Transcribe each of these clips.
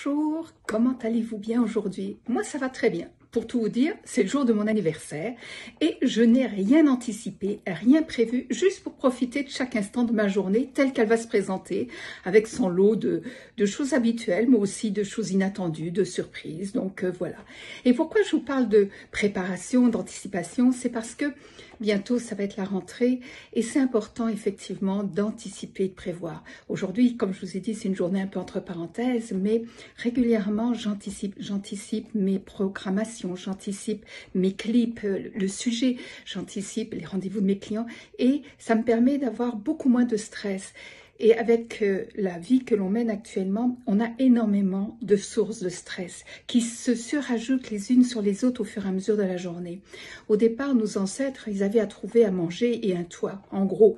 Bonjour, comment allez-vous bien aujourd'hui? Moi ça va très bien. Pour tout vous dire, c'est le jour de mon anniversaire et je n'ai rien anticipé, rien prévu, juste pour profiter de chaque instant de ma journée telle qu'elle va se présenter, avec son lot de choses habituelles, mais aussi de choses inattendues, de surprises. Donc voilà. Et pourquoi je vous parle de préparation, d'anticipation? C'est parce que bientôt ça va être la rentrée et c'est important effectivement d'anticiper, de prévoir. Aujourd'hui, comme je vous ai dit, c'est une journée un peu entre parenthèses, mais régulièrement j'anticipe mes programmations, j'anticipe mes clips, le sujet, j'anticipe les rendez-vous de mes clients et ça me permet d'avoir beaucoup moins de stress. Et avec la vie que l'on mène actuellement, on a énormément de sources de stress qui se surajoutent les unes sur les autres au fur et à mesure de la journée. Au départ, nos ancêtres, ils avaient à trouver à manger et un toit. En gros,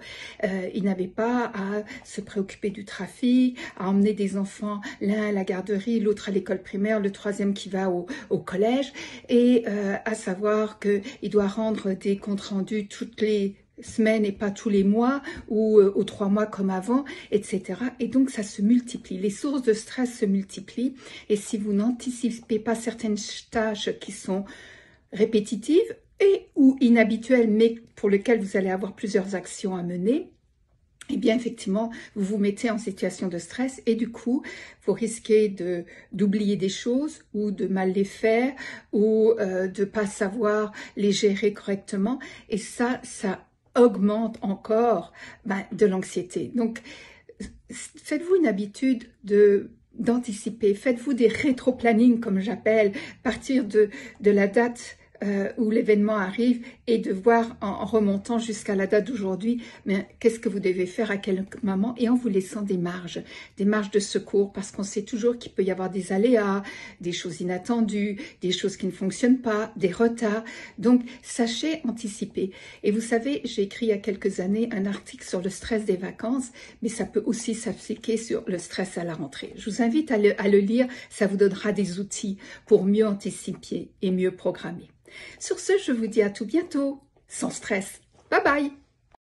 ils n'avaient pas à se préoccuper du trafic, à emmener des enfants, l'un à la garderie, l'autre à l'école primaire, le troisième qui va au collège, et à savoir qu'il doit rendre des comptes rendus toutes les semaines et pas tous les mois ou aux 3 mois comme avant, etc. Et donc ça se multiplie, les sources de stress se multiplient et si vous n'anticipez pas certaines tâches qui sont répétitives et ou inhabituelles mais pour lesquelles vous allez avoir plusieurs actions à mener, eh bien effectivement vous vous mettez en situation de stress et du coup vous risquez d'oublier des choses ou de mal les faire ou de pas savoir les gérer correctement et ça augmente encore de l'anxiété. Donc, faites-vous une habitude d'anticiper, faites-vous des rétro-planning comme j'appelle, partir de la date où l'événement arrive et de voir en remontant jusqu'à la date d'aujourd'hui, mais qu'est-ce que vous devez faire à quel moment et en vous laissant des marges de secours parce qu'on sait toujours qu'il peut y avoir des aléas, des choses inattendues, des choses qui ne fonctionnent pas, des retards. Donc, sachez anticiper. Et vous savez, j'ai écrit il y a quelques années un article sur le stress des vacances, mais ça peut aussi s'appliquer sur le stress à la rentrée. Je vous invite à le lire, ça vous donnera des outils pour mieux anticiper et mieux programmer. Sur ce, je vous dis à tout bientôt, sans stress. Bye bye!